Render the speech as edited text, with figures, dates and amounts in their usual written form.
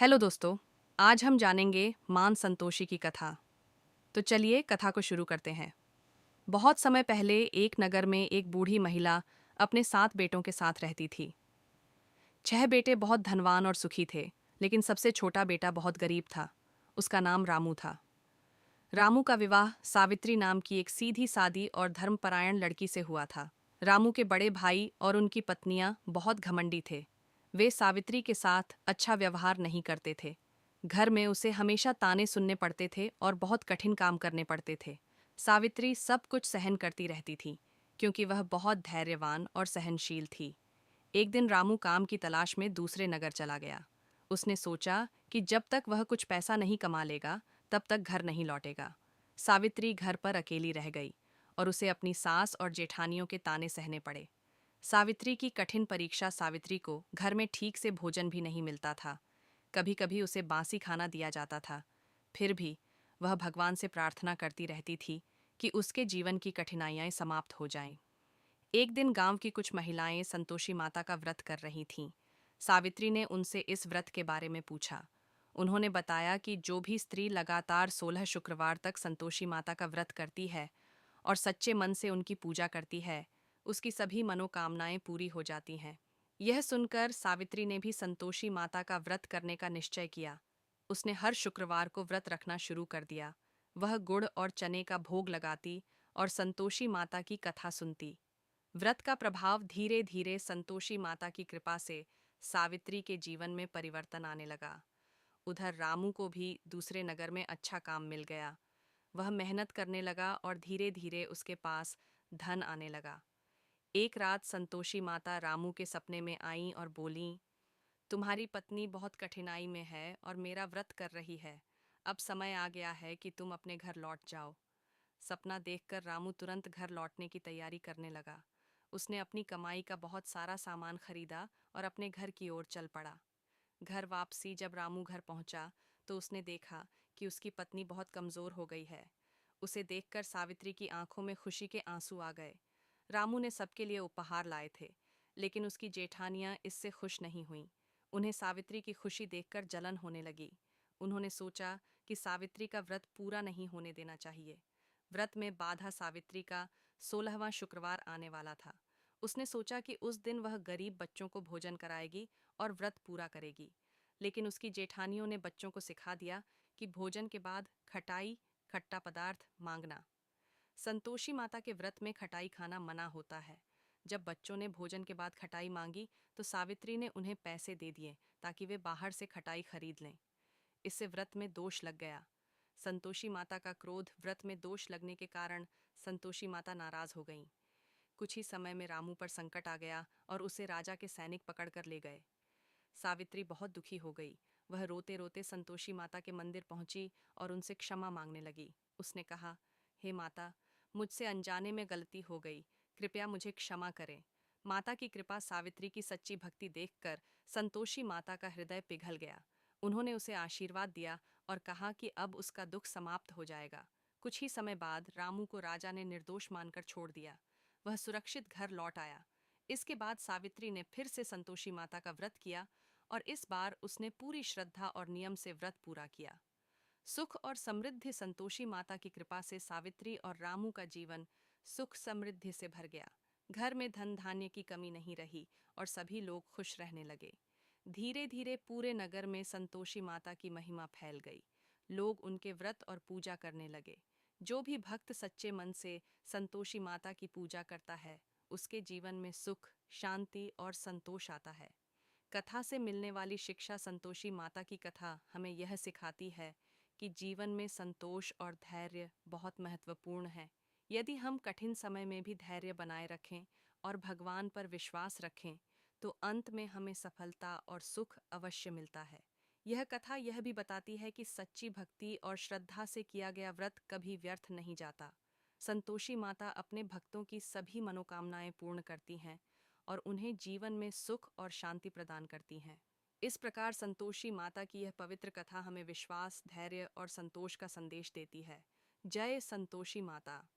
Hello दोस्तों। आज हम जानेंगे मान संतोषी की कथा। तो चलिए कथा को शुरू करते हैं। बहुत समय पहले एक नगर में एक बूढ़ी महिला अपने 7 बेटों के साथ रहती थी। 6 बेटे बहुत धनवान और सुखी थे, लेकिन सबसे छोटा बेटा बहुत गरीब था। उसका नाम रामू था। रामू का विवाह सावित्री नाम की एक सीधी सादी और धर्मपरायण लड़की से हुआ था। रामू के बड़े भाई और उनकी पत्नियां बहुत घमंडी थे। वे सावित्री के साथ अच्छा व्यवहार नहीं करते थे। घर में उसे हमेशा ताने सुनने पड़ते थे और बहुत कठिन काम करने पड़ते थे। सावित्री सब कुछ सहन करती रहती थी, क्योंकि वह बहुत धैर्यवान और सहनशील थी। एक दिन रामू काम की तलाश में दूसरे नगर चला गया। उसने सोचा कि जब तक वह कुछ पैसा नहीं कमा लेगा, तब तक घर नहीं लौटेगा। सावित्री घर पर अकेली रह गई और उसे अपनी सास और जेठानियों के ताने सहने पड़े। सावित्री की कठिन परीक्षा सावित्री को घर में ठीक से भोजन भी नहीं मिलता था। कभी कभी उसे बासी खाना दिया जाता था। फिर भी वह भगवान से प्रार्थना करती रहती थी कि उसके जीवन की कठिनाइयां समाप्त हो जाएं। एक दिन गांव की कुछ महिलाएं संतोषी माता का व्रत कर रही थीं। सावित्री ने उनसे इस व्रत के बारे में पूछा। उन्होंने बताया कि जो भी स्त्री लगातार 16 शुक्रवार तक संतोषी माता का व्रत करती है और सच्चे मन से उनकी पूजा करती है, उसकी सभी मनोकामनाएं पूरी हो जाती हैं। यह सुनकर सावित्री ने भी संतोषी माता का व्रत करने का निश्चय किया। उसने हर शुक्रवार को व्रत रखना शुरू कर दिया। वह गुड़ और चने का भोग लगाती और संतोषी माता की कथा सुनती। व्रत का प्रभाव धीरे धीरे संतोषी माता की कृपा से सावित्री के जीवन में परिवर्तन आने लगा। उधर रामू को भी दूसरे नगर में अच्छा काम मिल गया। वह मेहनत करने लगा और धीरे धीरे उसके पास धन आने लगा। एक रात संतोषी माता रामू के सपने में आईं और बोलीं, तुम्हारी पत्नी बहुत कठिनाई में है और मेरा व्रत कर रही है। अब समय आ गया है कि तुम अपने घर लौट जाओ। सपना देखकर रामू तुरंत घर लौटने की तैयारी करने लगा। उसने अपनी कमाई का बहुत सारा सामान खरीदा और अपने घर की ओर चल पड़ा। घर वापसी जब रामू घर पहुंचा, तो उसने देखा कि उसकी पत्नी बहुत कमजोर हो गई है। उसे देखकर सावित्री की आंखों में खुशी के आंसू आ गए। रामू ने सबके लिए उपहार लाए थे, लेकिन उसकी जेठानियां इससे खुश नहीं हुईं। उन्हें सावित्री की खुशी देखकर जलन होने लगी। उन्होंने सोचा कि सावित्री का व्रत पूरा नहीं होने देना चाहिए। व्रत में बाधा सावित्री का 16वां शुक्रवार आने वाला था। उसने सोचा कि उस दिन वह गरीब बच्चों को भोजन कराएगी और व्रत पूरा करेगी। लेकिन उसकी जेठानियों ने बच्चों को सिखा दिया कि भोजन के बाद खटाई, खट्टा पदार्थ मांगना। संतोषी माता के व्रत में खटाई खाना मना होता है। जब बच्चों ने भोजन के बाद खटाई मांगी, तो सावित्री ने उन्हें पैसे दे दिए ताकि वे बाहर से खटाई खरीद लें। इससे व्रत में दोष लग गया। संतोषी माता का क्रोध व्रत में दोष लगने के कारण संतोषी माता नाराज हो गईं। कुछ ही समय में रामू पर संकट आ गया और उसे राजा के सैनिक पकड़कर ले गए। सावित्री बहुत दुखी हो गई। वह रोते रोते संतोषी माता के मंदिर पहुंची और उनसे क्षमा मांगने लगी। उसने कहा, हे माता, मुझसे अनजाने में गलती हो गई, कृपया मुझे क्षमा करें। माता की कृपा सावित्री की सच्ची भक्ति देखकर संतोषी माता का हृदय पिघल गया। उन्होंने उसे आशीर्वाद दिया और कहा कि अब उसका दुख समाप्त हो जाएगा। कुछ ही समय बाद रामू को राजा ने निर्दोष मानकर छोड़ दिया। वह सुरक्षित घर लौट आया। इसके बाद सावित्री ने फिर से संतोषी माता का व्रत किया और इस बार उसने पूरी श्रद्धा और नियम से व्रत पूरा किया। सुख और समृद्धि संतोषी माता की कृपा से सावित्री और रामू का जीवन सुख समृद्धि से भर गया। घर में धन धान्य की कमी नहीं रही और सभी लोग खुश रहने लगे। धीरे धीरे पूरे नगर में संतोषी माता की महिमा फैल गई। लोग उनके व्रत और पूजा करने लगे। जो भी भक्त सच्चे मन से संतोषी माता की पूजा करता है, उसके जीवन में सुख, शांति और संतोष आता है। कथा से मिलने वाली शिक्षा संतोषी माता की कथा हमें यह सिखाती है कि जीवन में संतोष और धैर्य बहुत महत्वपूर्ण है। यदि हम कठिन समय में भी धैर्य बनाए रखें और भगवान पर विश्वास रखें, तो अंत में हमें सफलता और सुख अवश्य मिलता है। यह कथा यह भी बताती है कि सच्ची भक्ति और श्रद्धा से किया गया व्रत कभी व्यर्थ नहीं जाता। संतोषी माता अपने भक्तों की सभी मनोकामनाएं पूर्ण करती हैं और उन्हें जीवन में सुख और शांति प्रदान करती हैं। इस प्रकार संतोषी माता की यह पवित्र कथा हमें विश्वास, धैर्य और संतोष का संदेश देती है। जय संतोषी माता।